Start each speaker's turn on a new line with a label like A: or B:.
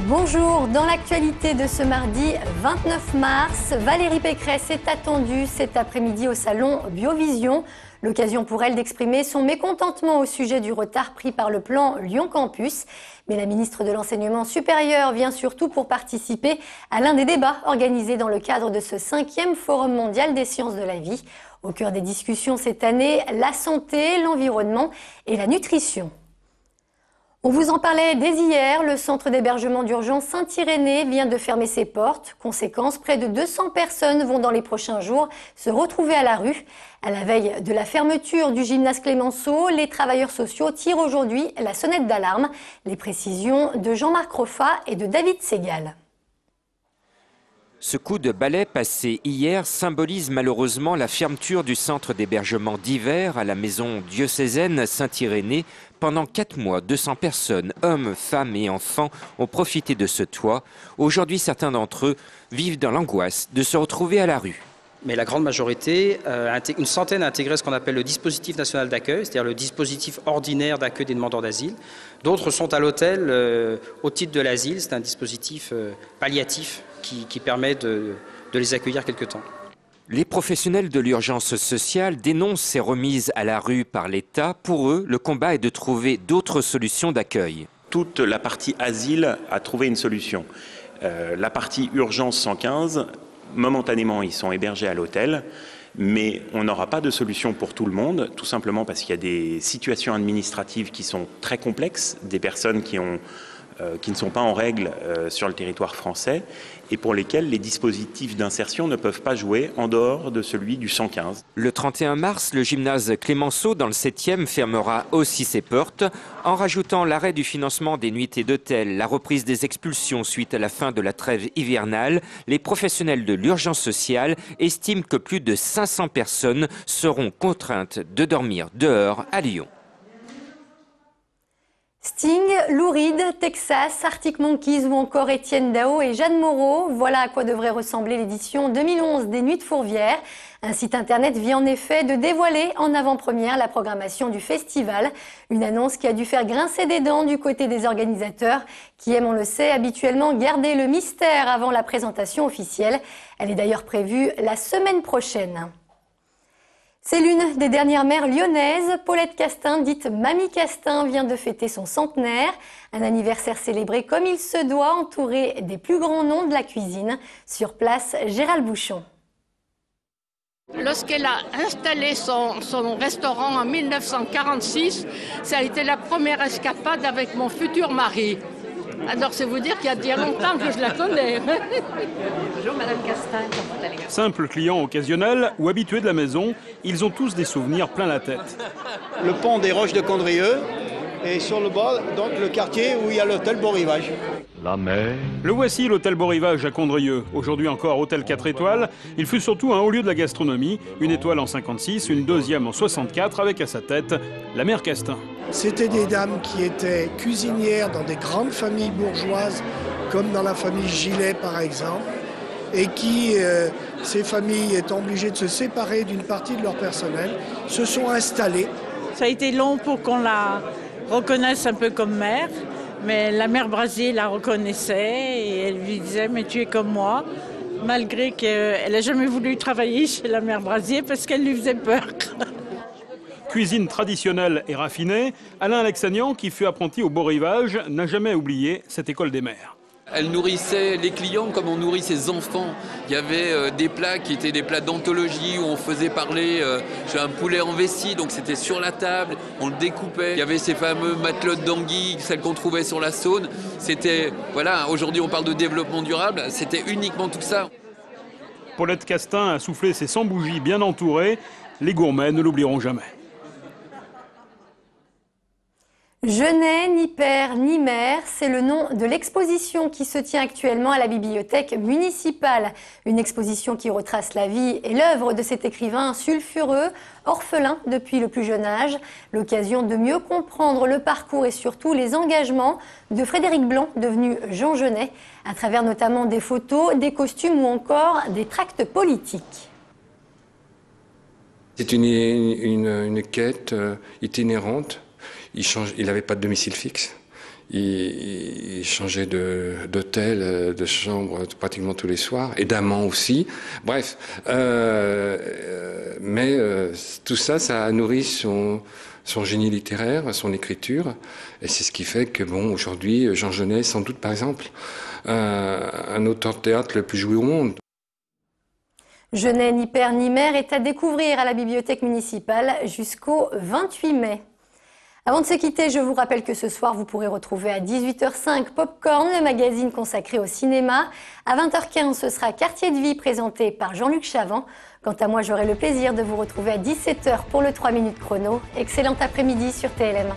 A: Bonjour, dans l'actualité de ce mardi 29 mars, Valérie Pécresse est attendue cet après-midi au salon Biovision. L'occasion pour elle d'exprimer son mécontentement au sujet du retard pris par le plan Lyon Campus. Mais la ministre de l'Enseignement supérieur vient surtout pour participer à l'un des débats organisés dans le cadre de ce 5e Forum mondial des sciences de la vie. Au cœur des discussions cette année, la santé, l'environnement et la nutrition. On vous en parlait dès hier, le centre d'hébergement d'urgence Saint-Irénée vient de fermer ses portes. Conséquence, près de 200 personnes vont dans les prochains jours se retrouver à la rue. À la veille de la fermeture du gymnase Clémenceau, les travailleurs sociaux tirent aujourd'hui la sonnette d'alarme. Les précisions de Jean-Marc Roffa et de David Segal.
B: Ce coup de balai passé hier symbolise malheureusement la fermeture du centre d'hébergement d'hiver à la maison diocésaine Saint-Irénée. Pendant 4 mois, 200 personnes, hommes, femmes et enfants, ont profité de ce toit. Aujourd'hui, certains d'entre eux vivent dans l'angoisse de se retrouver à la rue.
C: Mais la grande majorité, une centaine a intégré ce qu'on appelle le dispositif national d'accueil, c'est-à-dire le dispositif ordinaire d'accueil des demandeurs d'asile. D'autres sont à l'hôtel au titre de l'asile, c'est un dispositif palliatif qui permet de les accueillir quelque temps.
B: Les professionnels de l'urgence sociale dénoncent ces remises à la rue par l'État. Pour eux, le combat est de trouver d'autres solutions d'accueil.
D: Toute la partie asile a trouvé une solution. La partie urgence 115, momentanément, ils sont hébergés à l'hôtel. Mais on n'aura pas de solution pour tout le monde, tout simplement parce qu'il y a des situations administratives qui sont très complexes, des personnes qui ne sont pas en règle sur le territoire français et pour lesquelles les dispositifs d'insertion ne peuvent pas jouer en dehors de celui du 115.
B: Le 31 mars, le gymnase Clémenceau dans le 7e fermera aussi ses portes en rajoutant l'arrêt du financement des nuitées d'hôtel, la reprise des expulsions suite à la fin de la trêve hivernale. Les professionnels de l'urgence sociale estiment que plus de 500 personnes seront contraintes de dormir dehors à Lyon.
A: Sting, Lou Reed, Texas, Arctic Monkeys ou encore Étienne Dao et Jeanne Moreau. Voilà à quoi devrait ressembler l'édition 2011 des Nuits de Fourvière. Un site internet vient en effet de dévoiler en avant-première la programmation du festival. Une annonce qui a dû faire grincer des dents du côté des organisateurs qui aiment, on le sait, habituellement garder le mystère avant la présentation officielle. Elle est d'ailleurs prévue la semaine prochaine. C'est l'une des dernières mères lyonnaises. Paulette Castin, dite Mamie Castin, vient de fêter son centenaire. Un anniversaire célébré comme il se doit, entouré des plus grands noms de la cuisine. Sur place, Gérald Bouchon.
E: Lorsqu'elle a installé son restaurant en 1946, ça a été la première escapade avec mon futur mari. Alors c'est vous dire qu'il y a longtemps que je la connais.
F: Bonjour Madame Castin, comment allez-vous ?
G: Simples clients occasionnels ou habitués de la maison, ils ont tous des souvenirs plein la tête.
H: Le pont des Roches de Condrieu et sur le bas, donc le quartier où il y a l'hôtel Beau Rivage.
G: La mer. Le voici, l'hôtel Beau Rivage à Condrieu. Aujourd'hui encore hôtel 4 étoiles. Il fut surtout un haut lieu de la gastronomie. Une étoile en 56, une deuxième en 64, avec à sa tête la mère Castin.
I: C'était des dames qui étaient cuisinières dans des grandes familles bourgeoises, comme dans la famille Gillet par exemple, et qui, ces familles étant obligées de se séparer d'une partie de leur personnel, se sont installées.
J: Ça a été long pour qu'on la reconnaisse un peu comme mère, mais la mère Brasier la reconnaissait et elle lui disait « mais tu es comme moi », malgré qu'elle n'a jamais voulu travailler chez la mère Brasier parce qu'elle lui faisait peur.
G: Cuisine traditionnelle et raffinée, Alain Alexanian, qui fut apprenti au Beau Rivage, n'a jamais oublié cette école des mères.
K: Elle nourrissait les clients comme on nourrit ses enfants. Il y avait des plats qui étaient des plats d'anthologie où on faisait parler j'ai un poulet en vessie, donc c'était sur la table, on le découpait. Il y avait ces fameux matelotes d'anguilles, celles qu'on trouvait sur la Saône. C'était, voilà, aujourd'hui on parle de développement durable, c'était uniquement tout ça.
G: Paulette Castin a soufflé ses 100 bougies bien entourées. Les gourmets ne l'oublieront jamais.
A: Je n'ai ni père ni mère, c'est le nom de l'exposition qui se tient actuellement à la bibliothèque municipale. Une exposition qui retrace la vie et l'œuvre de cet écrivain sulfureux, orphelin depuis le plus jeune âge. L'occasion de mieux comprendre le parcours et surtout les engagements de Frédéric Blanc, devenu Jean Genet, à travers notamment des photos, des costumes ou encore des tracts politiques.
L: C'est une quête itinérante. Il n'avait pas de domicile fixe. il changeait d'hôtel, de chambre pratiquement tous les soirs, et d'amant aussi. Bref, mais tout ça, ça a nourri son génie littéraire, son écriture, et c'est ce qui fait que, bon, aujourd'hui, Jean Genet est sans doute, par exemple, un auteur de théâtre le plus joué au monde.
A: Genet, ni père ni mère, est à découvrir à la bibliothèque municipale jusqu'au 28 mai. Avant de se quitter, je vous rappelle que ce soir, vous pourrez retrouver à 18h05 Popcorn, le magazine consacré au cinéma. À 20h15, ce sera Quartier de vie présenté par Jean-Luc Chavant. Quant à moi, j'aurai le plaisir de vous retrouver à 17h pour le 3 minutes chrono. Excellent après-midi sur TLM.